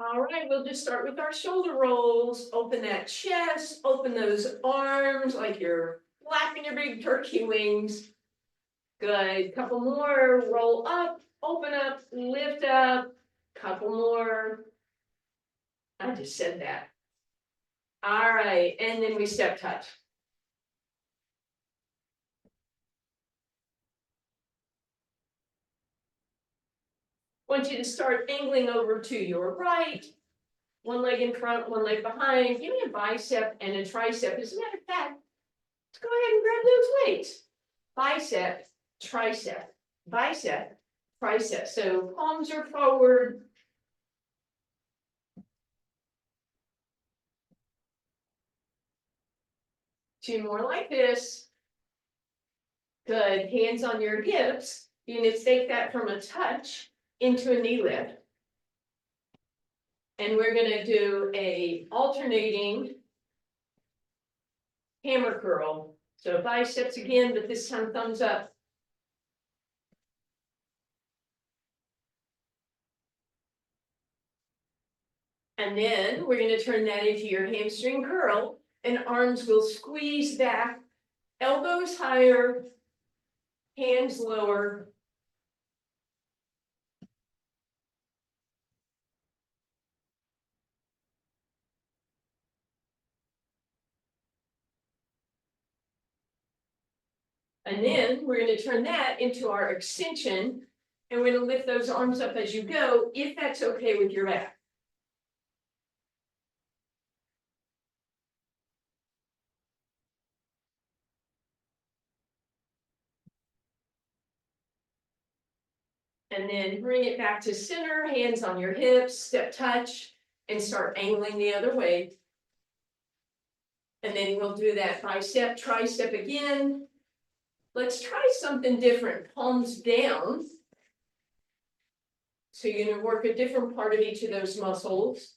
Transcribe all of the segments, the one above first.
All right, we'll just start with our shoulder rolls. Open that chest, open those arms like you're flapping your big turkey wings. Good. Couple more. Roll up, open up, lift up. Couple more. I just said that. All right, and then we step touch. Want you to start angling over to your right. One leg in front, one leg behind. Give me a bicep and a tricep. As a matter of fact, let's go ahead and grab those weights. Bicep, tricep, bicep, tricep. So palms are forward. Two more like this. Good. Hands on your hips. You're going to take that from a touch into a knee lift. And we're going to do a alternating hammer curl. So biceps again, but this time thumbs up. And then we're going to turn that into your hamstring curl, and arms will squeeze back, elbows higher, hands lower. And then we're going to turn that into our extension, and we're going to lift those arms up as you go, if that's okay with your back. And then bring it back to center, hands on your hips, step touch, and start angling the other way. And then we'll do that bicep, tricep again. Let's try something different, palms down. So you're going to work a different part of each of those muscles.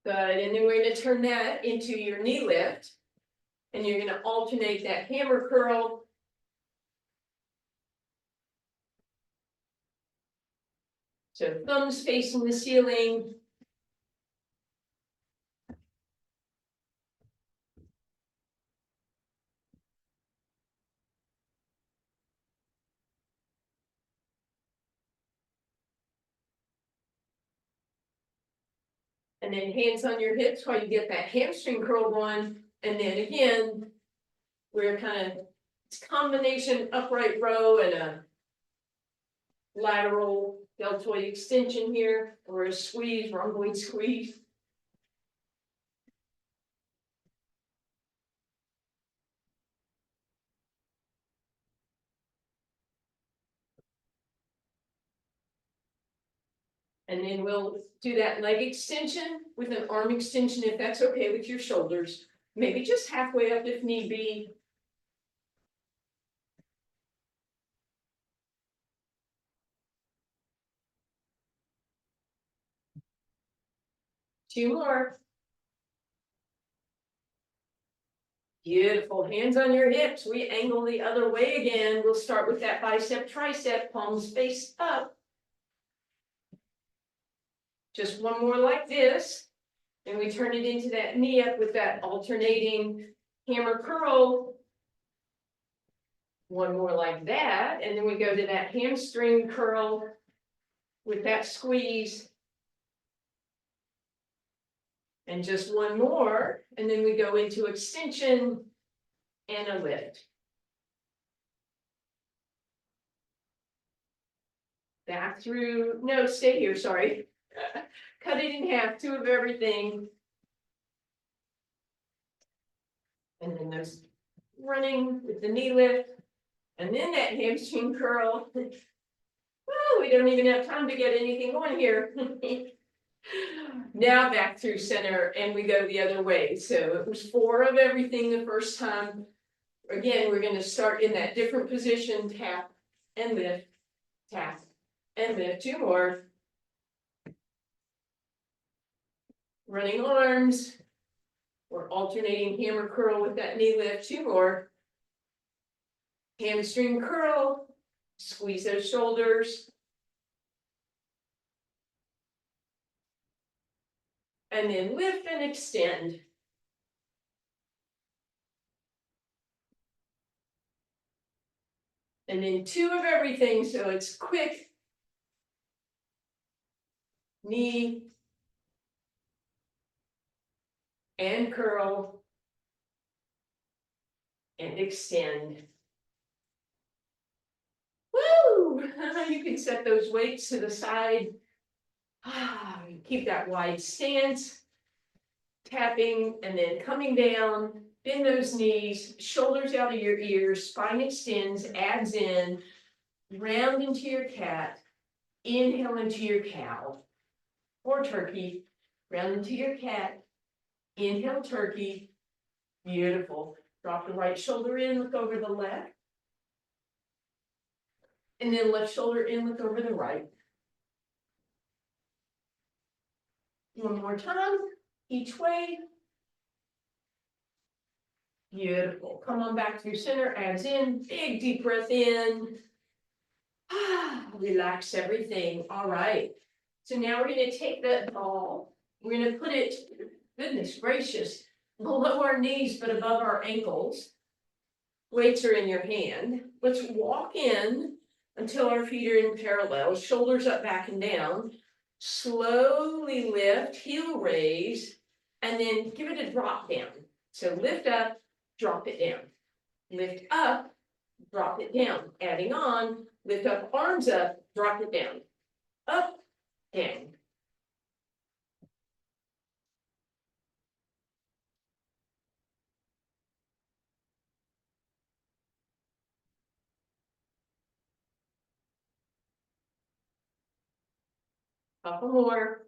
Good, and then we're going to turn that into your knee lift. And you're going to alternate that hammer curl. So thumbs facing the ceiling. And then hands on your hips while you get that hamstring curl going. And then again, we're kind of, it's a combination upright row and a lateral deltoid extension here, or a squeeze, rhomboid squeeze. And then we'll do that leg extension with an arm extension, if that's okay with your shoulders. Maybe just halfway up if need be. Two more. Beautiful. Hands on your hips. We angle the other way again. We'll start with that bicep, tricep, palms face up. Just one more like this. And we turn it into that knee up with that alternating hammer curl. One more like that. And then we go to that hamstring curl with that squeeze. And just one more. And then we go into extension and a lift. Back through, no, stay here, sorry. Cut it in half, two of everything. And then those running with the knee lift. And then that hamstring curl. Well, we don't even have time to get anything on here. Now back through center, and we go the other way. So it was four of everything the first time. Again, we're going to start in that different position, tap and lift, tap and lift. Two more. Running arms, Or alternating hammer curl with that knee lift, 2 more. Hamstring curl, squeeze those shoulders. And then lift and extend. And then 2 of everything, so it's quick. Knee. And curl. And extend. Woo! You can set those weights to the side. Keep that wide stance. Tapping and then coming down. Bend those knees, shoulders out of your ears, spine extends, abs in. Round into your cat. Inhale into your cow. Or turkey. Round into your cat. Inhale turkey. Beautiful. Drop the right shoulder in, look over the left. And then left shoulder in, look over the right. One more time, each way. Beautiful. Come on back through center, abs in, big deep breath in. Relax everything. All right. So now we're going to take that ball. We're going to put it, goodness gracious, below our knees but above our ankles. Weights are in your hand. Let's walk in until our feet are in parallel, shoulders up, back, and down. Slowly lift, heel raise, and then give it a drop down. So lift up, drop it down. Lift up, drop it down. Adding on, lift up, arms up, drop it down. Up, down. Couple more.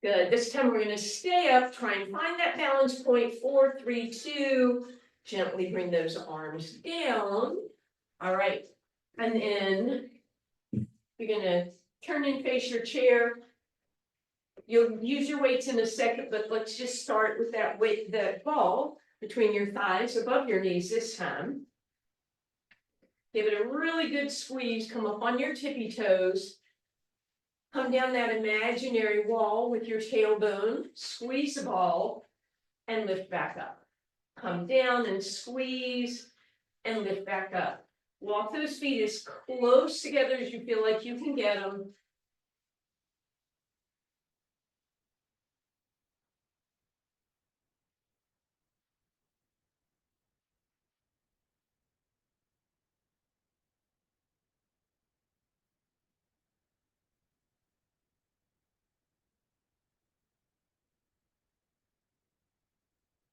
Good. This time we're going to stay up, try and find that balance point. 4, 3, 2. Gently bring those arms down. All right. And then you're going to turn and face your chair. You'll use your weights in a second, but let's just start with that weight, that ball between your thighs, above your knees this time. Give it a really good squeeze. Come up on your tippy toes. Come down that imaginary wall with your tailbone, squeeze the ball, and lift back up. Come down and squeeze, and lift back up. Walk those feet as close together as you feel like you can get them.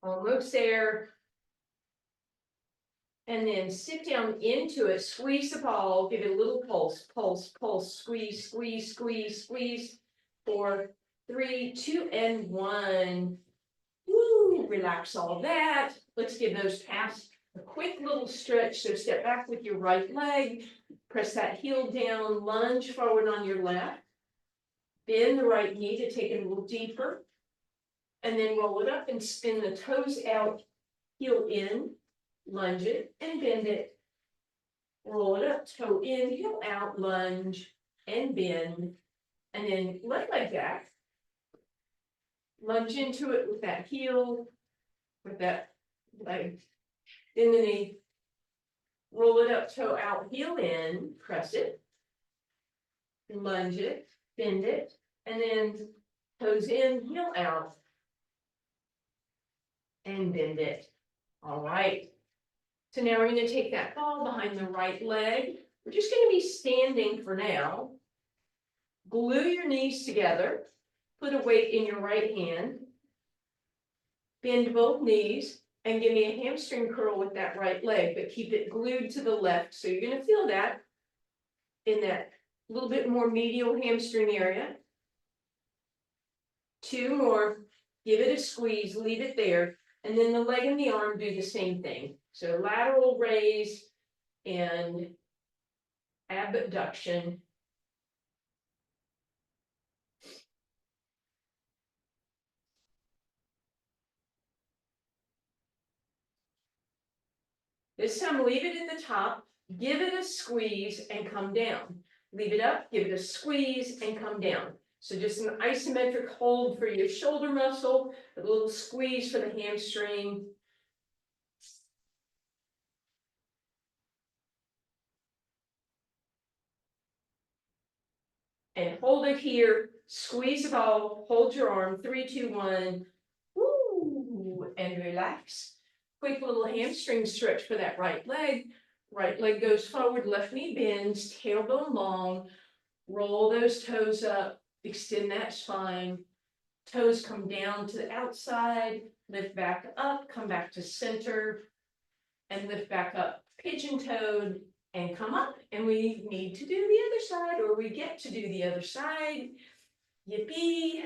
Almost there. And then sit down into it, squeeze the ball, give it a little pulse, pulse, pulse, squeeze, squeeze, squeeze, squeeze. 4, 3, 2, and 1. Woo, relax all that. Let's give those calves a quick little stretch. So step back with your right leg, press that heel down, lunge forward on your left. Bend the right knee to take it a little deeper. And then roll it up and spin the toes out, heel in. Lunge it and bend it. Roll it up, toe in, heel out, lunge and bend. And then left leg back. Lunge into it with that heel, with that leg in the knee. Roll it up, toe out, heel in, press it. Lunge it, bend it, and then toes in, heel out. And bend it. All right. So now we're going to take that ball behind the right leg. We're just going to be standing for now. Glue your knees together. Put a weight in your right hand. Bend both knees and give me a hamstring curl with that right leg, but keep it glued to the left. So you're going to feel that in that little bit more medial hamstring area. 2 more. Give it a squeeze. Leave it there. And then the leg and the arm do the same thing. So lateral raise and abduction. This time, leave it at the top, give it a squeeze and come down. Leave it up, give it a squeeze and come down. So just an isometric hold for your shoulder muscle, a little squeeze for the hamstring. And hold it here, squeeze the ball, hold your arm, 3, 2, 1, woo, and relax. Quick little hamstring stretch for that right leg. Right leg goes forward, left knee bends, tailbone long, roll those toes up, extend that spine. Toes come down to the outside, lift back up, come back to center, and lift back up, pigeon-toed, and come up. And we need to do the other side, or we get to do the other side. Yippee.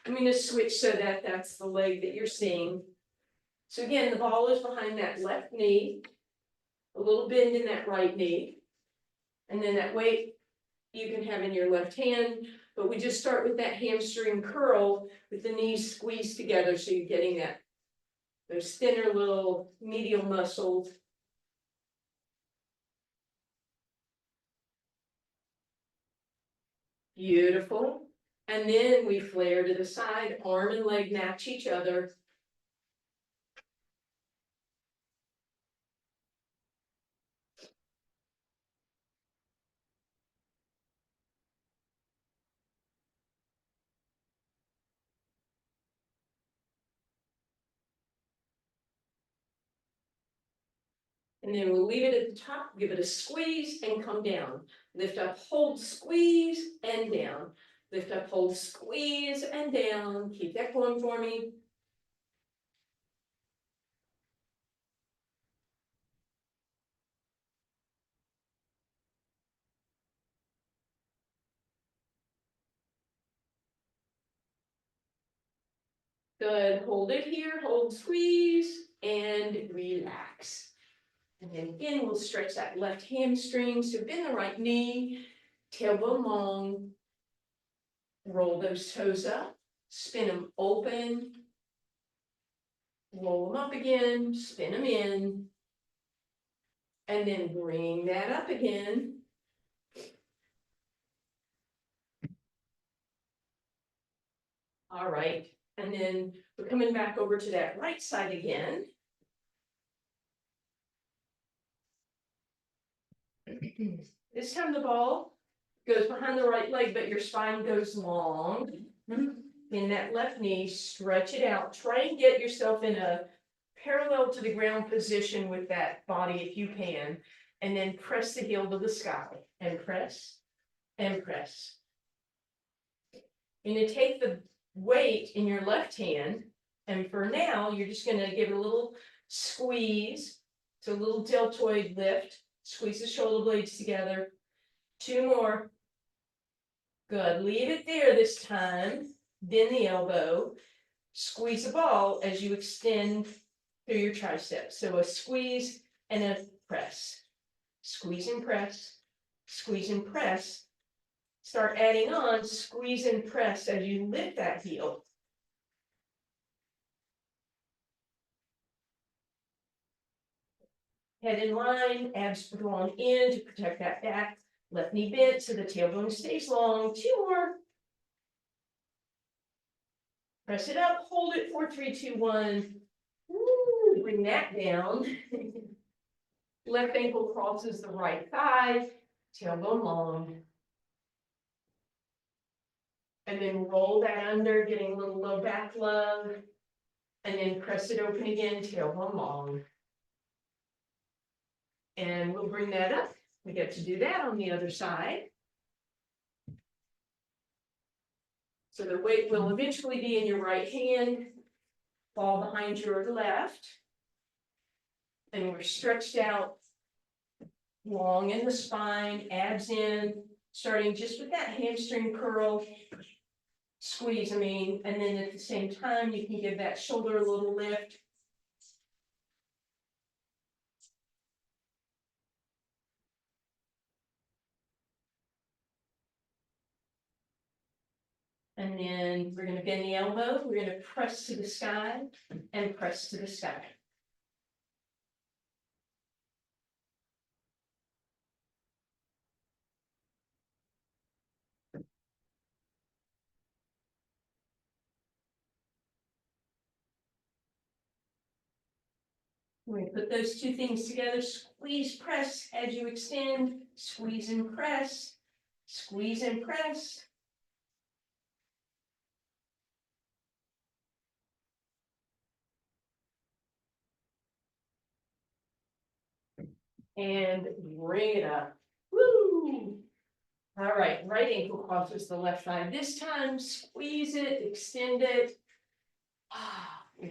I'm going to switch so that that's the leg that you're seeing. So again, the ball is behind that left knee, a little bend in that right knee, and then that weight you can have in your left hand, but we just start with that hamstring curl with the knees squeezed together so you're getting that, those thinner little medial muscles. Beautiful. And then we flare to the side, arm and leg match each other. And then we'll leave it at the top, give it a squeeze and come down. Lift up, hold, squeeze and down. Lift up, hold, squeeze and down. Keep that going for me. Good, hold it here, hold, squeeze, and relax. And then again, we'll stretch that left hamstring, so bend the right knee, tailbone long, roll those toes up, spin them open, roll them up again, spin them in, and then bring that up again. All right, and then we're coming back over to that right side again. This time the ball goes behind the right leg, but your spine goes long. In that left knee, stretch it out. Try and get yourself in a parallel to the ground position with that body if you can. And then press the heel to the sky and press and press. You're going to take the weight in your left hand, and for now, you're just going to give it a little squeeze. So a little deltoid lift. Squeeze the shoulder blades together. 2 more. Good. Leave it there this time. Bend the elbow. Squeeze the ball as you extend through your triceps. So a squeeze and a press. Squeeze and press. Squeeze and press. Start adding on, squeeze and press as you lift that heel. Head in line, abs drawn in to protect that back. Left knee bent so the tailbone stays long. 2 more. Press it up, hold it, 4, 3, 2, 1. Woo, bring that down. Left ankle crosses the right thigh, tailbone long. And then roll that under, getting a little low back love. And then press it open again, tailbone long. And we'll bring that up. We get to do that on the other side. So the weight will eventually be in your right hand, ball behind your left. And we're stretched out long in the spine, abs in, starting just with that hamstring curl, squeeze, and then at the same time, you can give that shoulder a little lift. And then we're going to bend the elbow, we're going to press to the sky and press to the sky. We're gonna put those two things together, squeeze, press as you extend, squeeze and press, squeeze and press. And bring it up. Woo! All right, right ankle crosses the left side. This time, squeeze it, extend it.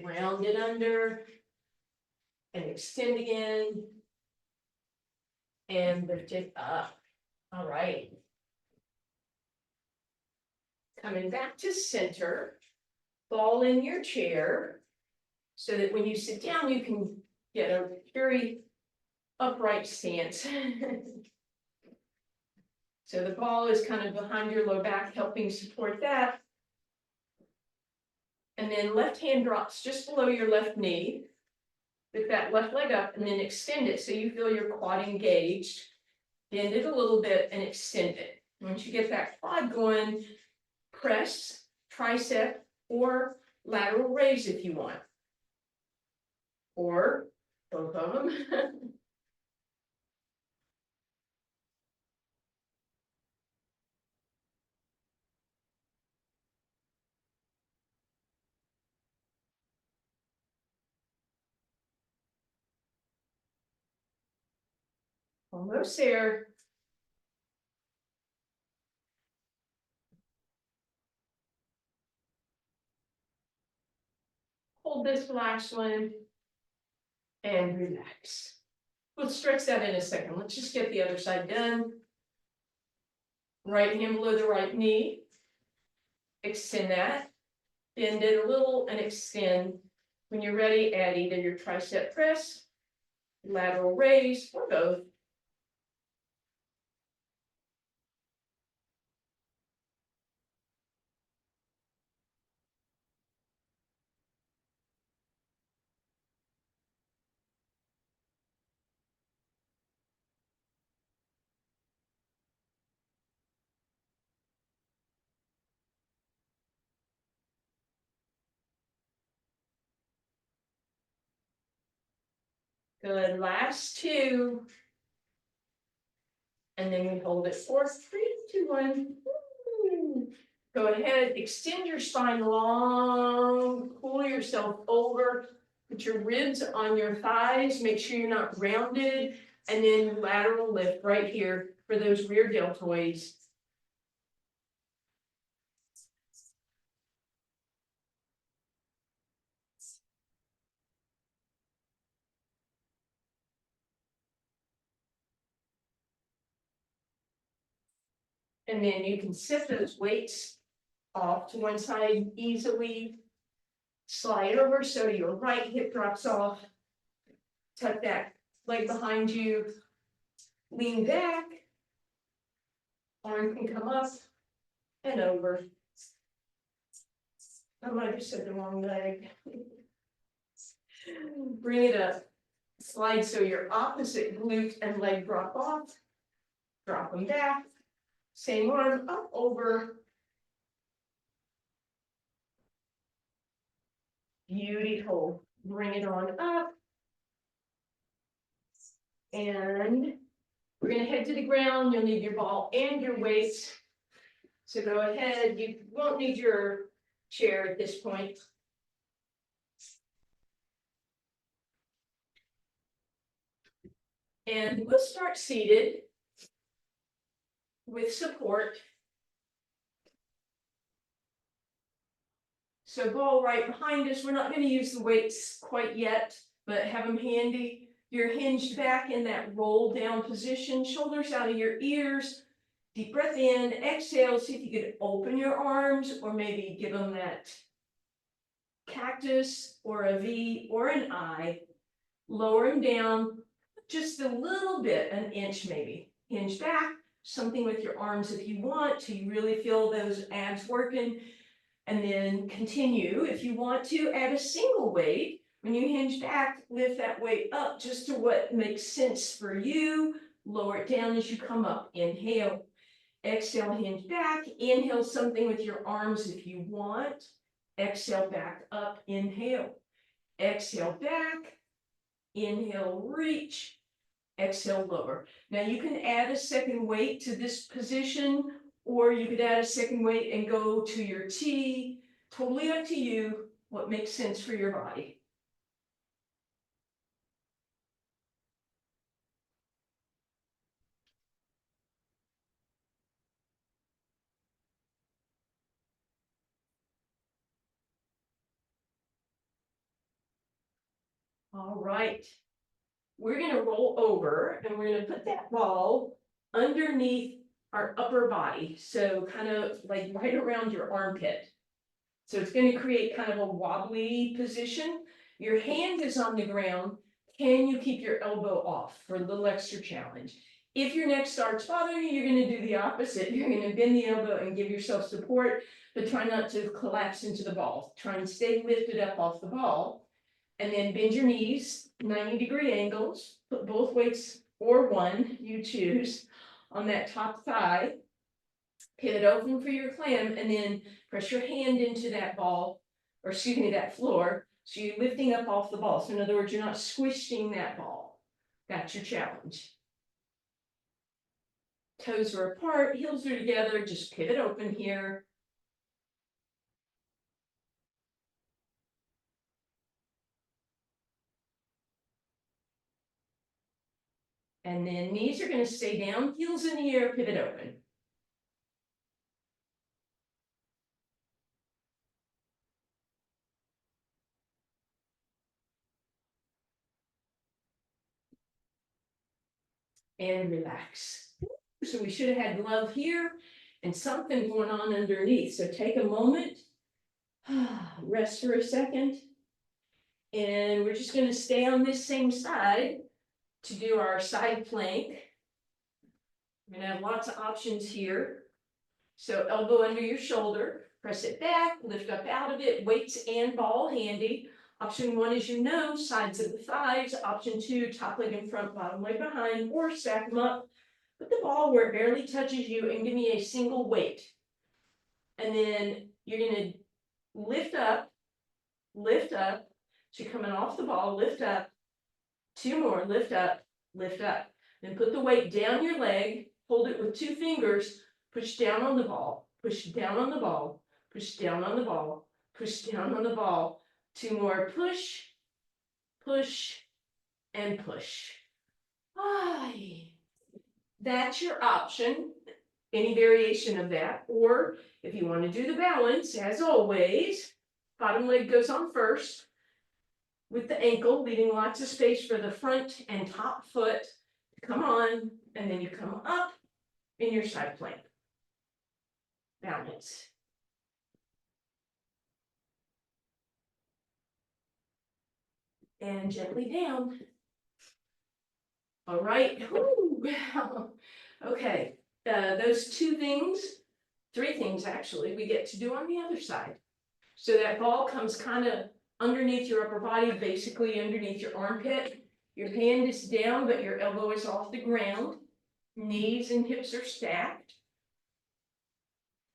Round it under. And extend again. And lift it up. All right. Coming back to center. Ball in your chair. So that when you sit down, you can get a very upright stance. So the ball is kind of behind your low back, helping support that. And then left hand drops just below your left knee. Lift that left leg up and then extend it so you feel your quad engaged. Bend it a little bit and extend it. Once you get that quad going, press, tricep, or lateral raise if you want. Or both of them. Almost there. Hold this last one and relax. We'll stretch that in a second. Let's just get the other side done. Right hand below the right knee. Extend that. Bend it a little and extend. When you're ready, add either your tricep press, lateral raise, or both. Good, last two. And then we hold it for 3, 2, 1. Woo. Go ahead, extend your spine long, pull yourself over, put your ribs on your thighs, make sure you're not rounded, and then lateral lift right here for those rear deltoids. And then you can sit those weights off to one side easily. Slide over so your right hip drops off. Tuck that leg behind you. Lean back. Arm can come up and over. I might have said the wrong leg. Bring it up. Slide so your opposite glute and leg drop off. Drop them back. Same arm up over. Beautiful. Bring it on up. And we're going to head to the ground. You'll need your ball and your weights. So go ahead. You won't need your chair at this point. And we'll start seated with support. So ball right behind us. We're not going to use the weights quite yet, but have them handy. You're hinged back in that roll down position, shoulders out of your ears. Deep breath in, exhale. See if you could open your arms or maybe give them that cactus or a V or an I. Lower them down just a little bit, an inch maybe. Hinge back, something with your arms if you want to really feel those abs working. And then continue. If you want to add a single weight, when you hinge back, lift that weight up just to what makes sense for you. Lower it down as you come up. Inhale. Exhale, hinge back. Inhale something with your arms if you want. Exhale back up. Inhale. Exhale back. Inhale, reach. Exhale, lower. Now you can add a second weight to this position, or you could add a second weight and go to your T. Totally up to you, what makes sense for your body. All right. We're gonna roll over and we're gonna put that ball underneath our upper body. So kind of like right around your armpit. So it's going to create kind of a wobbly position. Your hand is on the ground. Can you keep your elbow off for a little extra challenge? If your neck starts bothering you, you're going to do the opposite. You're going to bend the elbow and give yourself support, but try not to collapse into the ball. Try and stay lifted up off the ball. And then bend your knees, 90-degree angles. Put both weights or one, you choose, on that top thigh. Pivot open for your clam, and then press your hand into that ball, or excuse me, that floor. So you're lifting up off the ball. So in other words, you're not squishing that ball. That's your challenge. Toes are apart, heels are together, just pivot open here. And then knees are going to stay down, heels in the air, pivot open. And relax. So we should have had love here and something going on underneath. So take a moment, rest for a second. And we're just going to stay on this same side to do our side plank. We're going to have lots of options here. So elbow under your shoulder, press it back, lift up out of it, weights and ball handy. Option 1 is sides of the thighs. Option 2, top leg in front, bottom leg behind, or stack them up. Put the ball where it barely touches you and give me a single weight. And then you're going to lift up. So you're coming off the ball, lift up. 2 more, lift up. Then put the weight down your leg, hold it with 2 fingers, push down on the ball, push down on the ball, push down on the ball, push down on the ball. 2 more, push, and push. Aye. That's your option, any variation of that. Or if you want to do the balance, as always, bottom leg goes on first with the ankle, leaving lots of space for the front and top foot to come on, and then you come up in your side plank. Balance. And gently down. All right. Woo. Okay, those 2 things, 3 things actually, we get to do on the other side. So that ball comes kind of underneath your upper body, basically underneath your armpit. Your hand is down, but your elbow is off the ground. Knees and hips are stacked.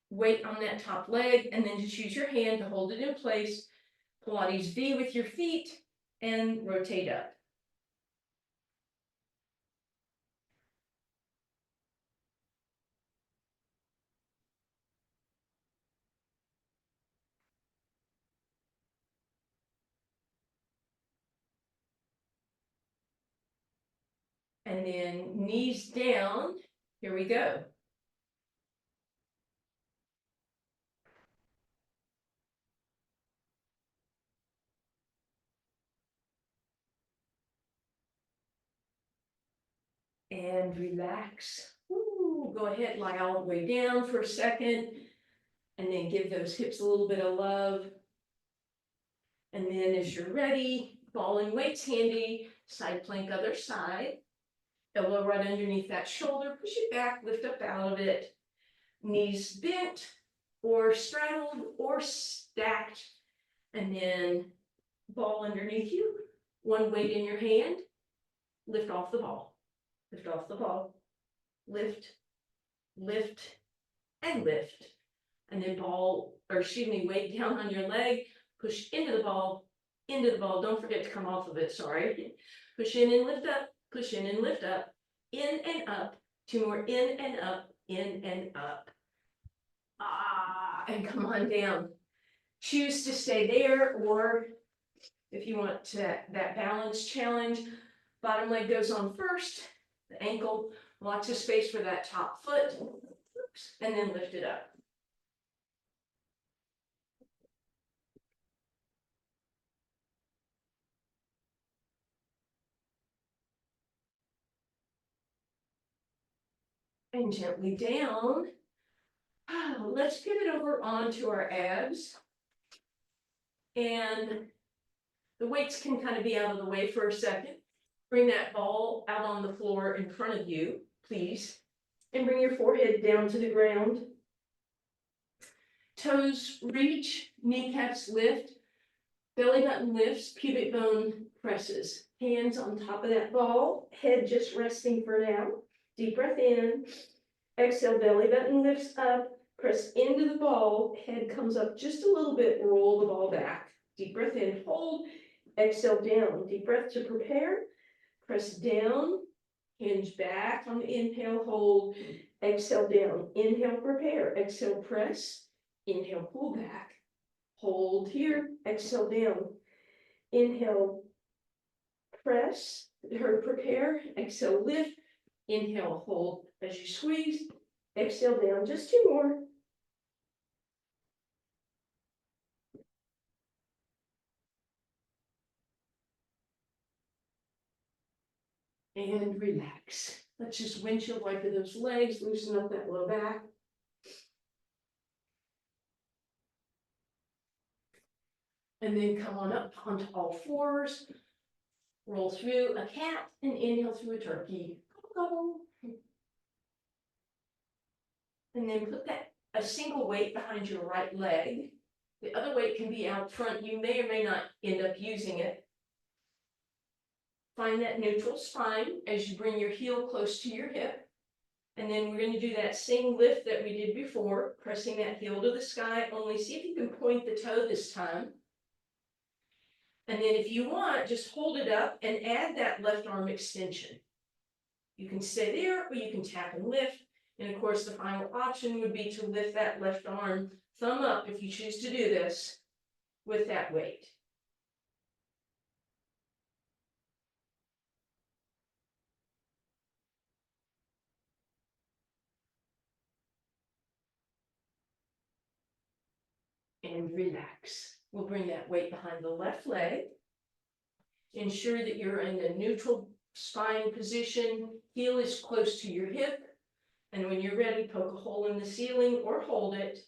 Weight on that top leg, and then just use your hand to hold it in place. Pilates V with your feet, and rotate up. And then knees down. Here we go. And relax. Ooh, go ahead, lie all the way down for a second. And then give those hips a little bit of love. And then as you're ready, ball and weights handy, side plank other side. Elbow right underneath that shoulder, push it back, lift up out of it. Knees bent or straddled or stacked. And then ball underneath you, 1 weight in your hand, lift off the ball. Lift off the ball, lift, and lift. And then weight down on your leg, push into the ball, into the ball. Don't forget to come off of it, sorry. Push in and lift up, push in and lift up, in and up, 2 more, in and up, in and up. And come on down. Choose to stay there, or if you want that balance challenge, bottom leg goes on first, the ankle, lots of space for that top foot, and then lift it up. And gently down. Let's pivot over onto our abs. And the weights can kind of be out of the way for a second. Bring that ball out on the floor in front of you, please. And bring your forehead down to the ground. Toes reach, kneecaps lift, belly button lifts, pubic bone presses. Hands on top of that ball, head just resting for now. Deep breath in. Exhale, belly button lifts up, press into the ball, head comes up just a little bit, roll the ball back. Deep breath in, hold, exhale down. Deep breath to prepare, press down, hinge back on the inhale, hold, exhale down. Inhale, prepare, exhale, press, inhale, pull back, hold here, exhale down. Inhale, press, or prepare, exhale, lift, inhale, hold as you squeeze, exhale down, just 2 more. And relax. Let's just windshield wiper those legs, loosen up that low back. And then come on up onto all fours. Roll through a cat and inhale through a turkey. And then put a single weight behind your right leg. The other weight can be out front. You may or may not end up using it. Find that neutral spine as you bring your heel close to your hip. And then we're going to do that same lift that we did before, pressing that heel to the sky. Only see if you can point the toe this time. And then if you want, just hold it up and add that left arm extension. You can stay there or you can tap and lift. And of course, the final option would be to lift that left arm, thumb up if you choose to do this, with that weight. And relax. We'll bring that weight behind the left leg. Ensure that you're in a neutral spine position. Heel is close to your hip. And when you're ready, poke a hole in the ceiling or hold it.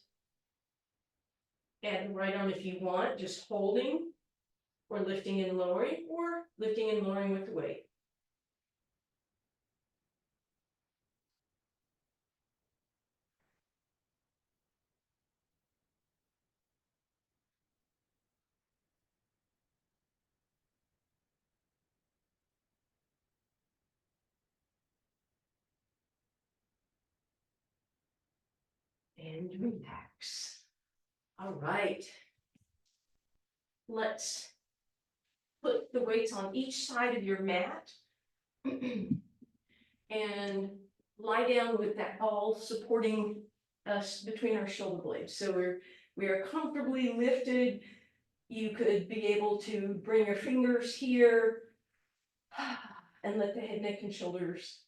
Add the right arm if you want, just holding or lifting and lowering, or lifting and lowering with the weight. And relax. All right. Let's put the weights on each side of your mat and lie down with that ball supporting us between our shoulder blades. So we are comfortably lifted. You could be able to bring your fingers here and let the head, neck, and shoulders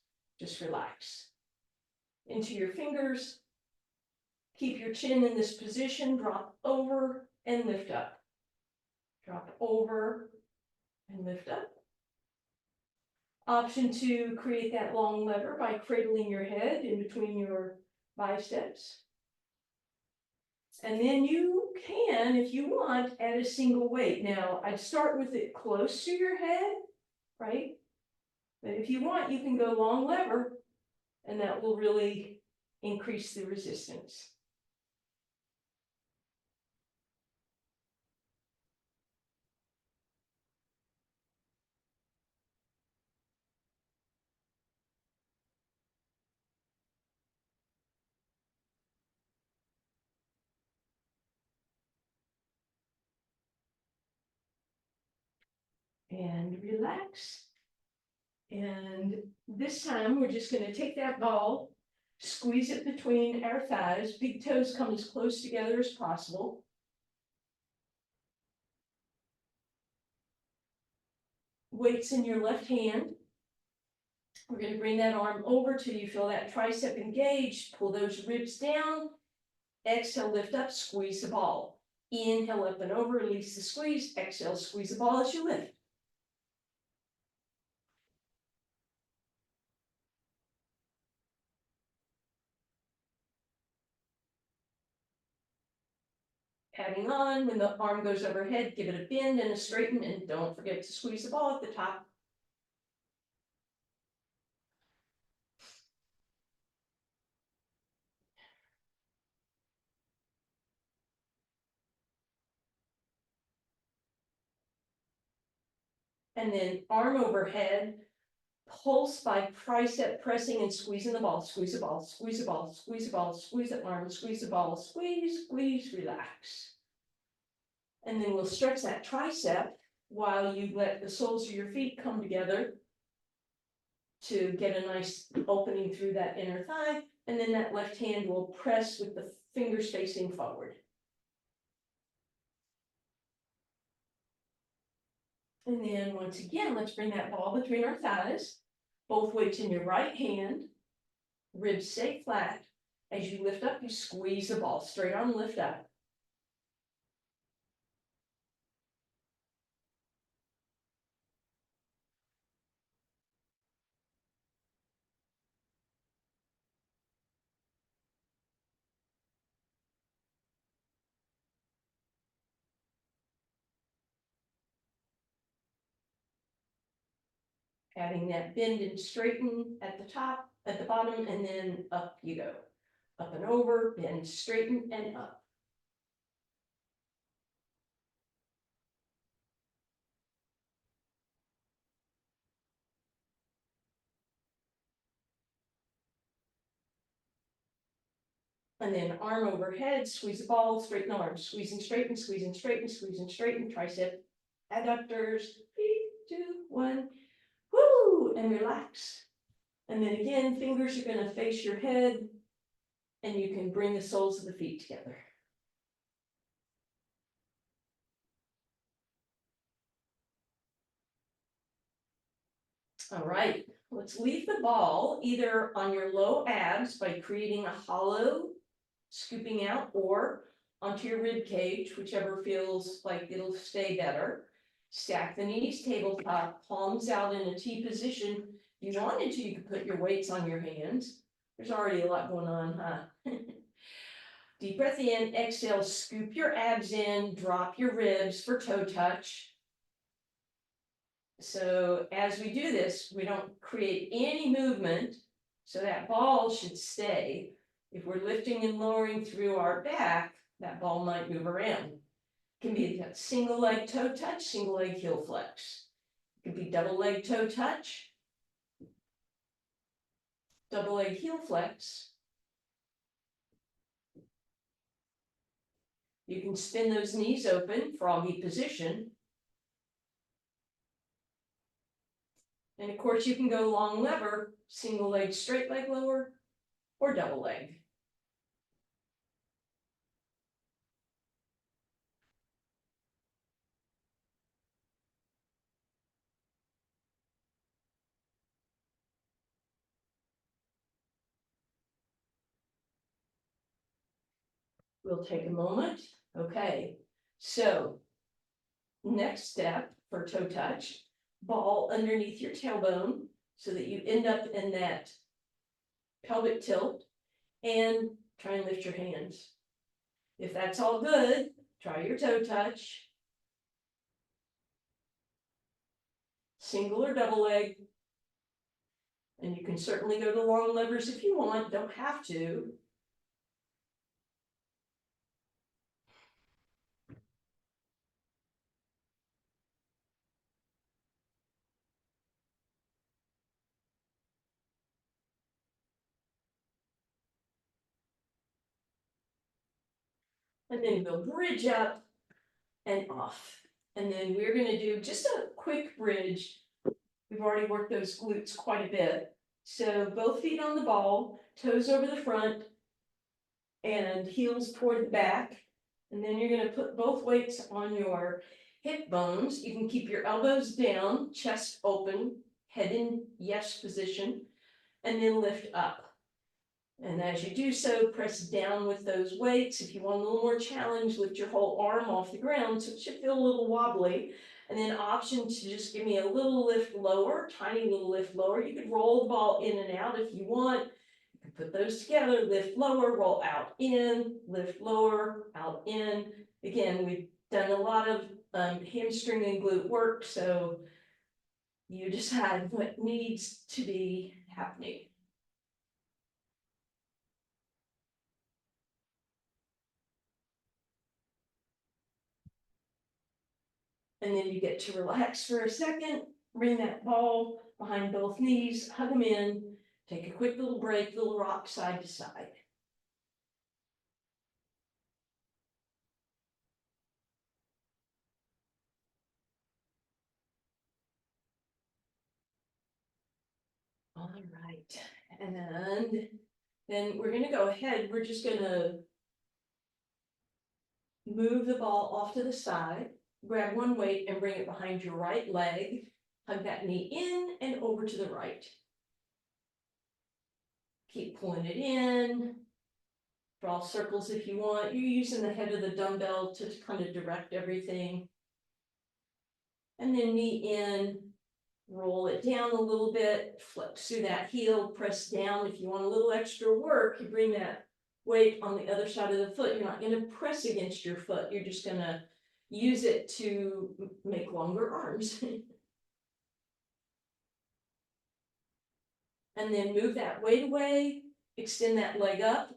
just relax into your fingers. Keep your chin in this position, drop over and lift up. Drop over and lift up. Option 2, create that long lever by cradling your head in between your biceps. And then you can, if you want, add a single weight. Now, I'd start with it close to your head, right? But if you want, you can go long lever, and that will really increase the resistance. and relax. And this time, we're just gonna take that ball, squeeze it between our thighs, big toes come as close together as possible. Weights in your left hand. We're gonna bring that arm over till you feel that tricep engaged, pull those ribs down. Exhale, lift up, squeeze the ball. Inhale up and over, release the squeeze. Exhale, squeeze the ball as you lift. Adding on, when the arm goes overhead, give it a bend and a straighten, and don't forget to squeeze the ball at the top. And then arm overhead, pulse by tricep pressing and squeezing the ball, squeeze the ball, squeeze the ball, squeeze the ball, squeeze the arm, squeeze the ball, squeeze, squeeze, relax. And then we'll stretch that tricep while you let the soles of your feet come together to get a nice opening through that inner thigh. And then that left hand will press with the fingers facing forward. And then once again, let's bring that ball between our thighs, both weights in your right hand, ribs stay flat. As you lift up, you squeeze the ball, straight arm lift up. Adding that bend and straighten at the top, at the bottom, and then up you go. Up and over, bend, straighten, and up. And then arm overhead, squeeze the ball, straighten arms, squeezing, straighten, squeezing, straighten, squeezing, straighten, tricep, adductors, 3, 2, 1, woo, and relax. And then again, fingers are gonna face your head, and you can bring the soles of the feet together. All right, let's leave the ball either on your low abs by creating a hollow, scooping out, or onto your rib cage, whichever feels like it'll stay better. Stack the knees tabletop, palms out in a T position. If you wanted to, you could put your weights on your hands. There's already a lot going on, huh? Deep breath in, exhale, scoop your abs in, drop your ribs for toe touch. So as we do this, we don't create any movement, so that ball should stay. If we're lifting and lowering through our back, that ball might move around. It can be a single leg toe touch, single leg heel flex. It could be double leg toe touch, double leg heel flex. You can spin those knees open, froggy position. And of course, you can go long lever, single leg, straight leg lower, or double leg. We'll take a moment. Okay, so next step for toe touch, ball underneath your tailbone so that you end up in that pelvic tilt, and try and lift your hands. If that's all good, try your toe touch. Single or double leg. And you can certainly go to long levers if you want, don't have to. And then we'll bridge up and off. And then we're gonna do just a quick bridge. We've already worked those glutes quite a bit. So both feet on the ball, toes over the front, and heels toward the back. And then you're gonna put both weights on your hip bones. You can keep your elbows down, chest open, head in yes position, and then lift up. And as you do so, press down with those weights. If you want a little more challenge, lift your whole arm off the ground, so it should feel a little wobbly. And then option to just give me a little lift lower, tiny little lift lower. You could roll the ball in and out if you want. You can put those together, lift lower, roll out in, lift lower, out in. Again, we've done a lot of hamstring and glute work, so you decide what needs to be happening. And then you get to relax for a second, bring that ball behind both knees, hug them in, take a quick little break, little rock side to side. All right, and then we're gonna go ahead, we're just gonna move the ball off to the side, grab one weight and bring it behind your right leg, hug that knee in and over to the right. Keep pulling it in, draw circles if you want. You're using the head of the dumbbell to kind of direct everything. And then knee in, roll it down a little bit, flex through that heel, press down. If you want a little extra work, you bring that weight on the other side of the foot. You're not going to press against your foot. You're just going to use it to make longer arms. And then move that weight away, extend that leg up,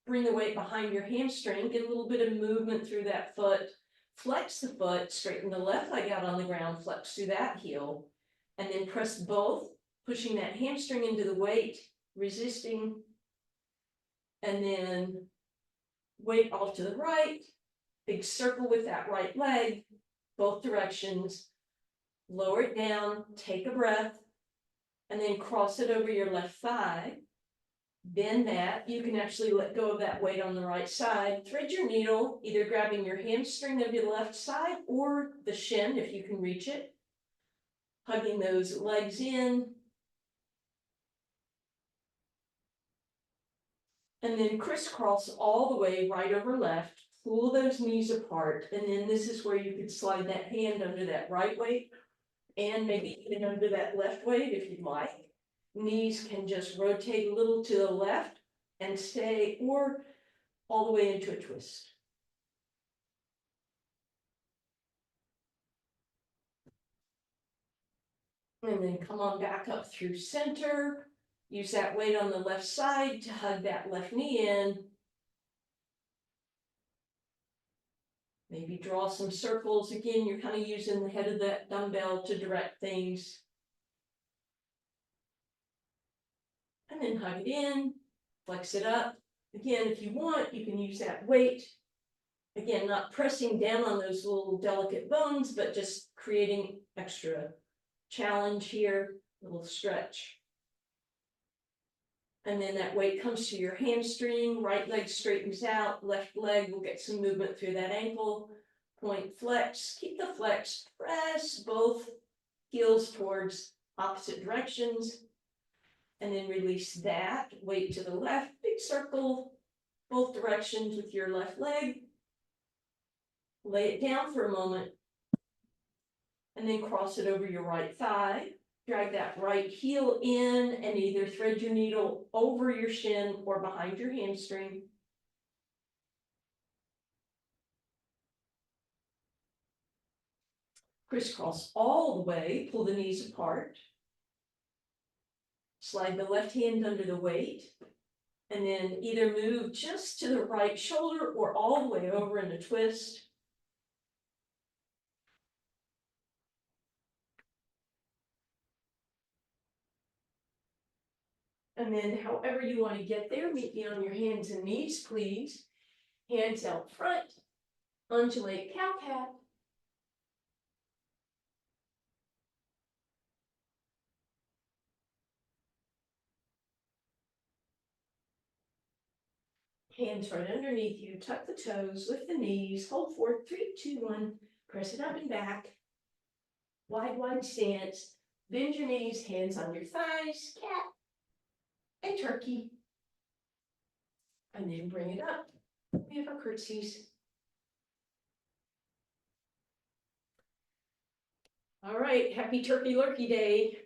bring the weight behind your hamstring, get a little bit of movement through that foot, flex the foot, straighten the left leg out on the ground, flex through that heel, and then press both, pushing that hamstring into the weight, resisting, and then weight off to the right, big circle with that right leg, both directions, lower it down, take a breath, and then cross it over your left thigh. Bend that, you can actually let go of that weight on the right side, thread your needle, either grabbing your hamstring of your left side or the shin if you can reach it. Hugging those legs in. And then crisscross all the way right over left, pull those knees apart, and then this is where you could slide that hand under that right weight and maybe even under that left weight if you'd like. Knees can just rotate a little to the left and stay, or all the way into a twist. And then come on back up through center. Use that weight on the left side to hug that left knee in. Maybe draw some circles. Again, you're kind of using the head of that dumbbell to direct things. And then hug it in, flex it up. Again, if you want, you can use that weight. Again, not pressing down on those little delicate bones, but just creating extra challenge here, little stretch. And then that weight comes to your hamstring, right leg straightens out, left leg will get some movement through that ankle. Point flex, keep the flex, press both heels towards opposite directions. And then release that, weight to the left, big circle, both directions with your left leg. Lay it down for a moment. And then cross it over your right thigh. Drag that right heel in and either thread your needle over your shin or behind your hamstring. Crisscross all the way, pull the knees apart. Slide the left hand under the weight. And then either move just to the right shoulder or all the way over in a twist. And then however you want to get there, meet me on your hands and knees, please. Hands out front, undulate cow cat. Hands right underneath you, tuck the toes, lift the knees, hold forward, 3, 2, 1, press it up and back. Wide stance, bend your knees, hands on your thighs, cat, and turkey. And then bring it up. We have our curtsies. All right, happy Turkey Lurkey Day.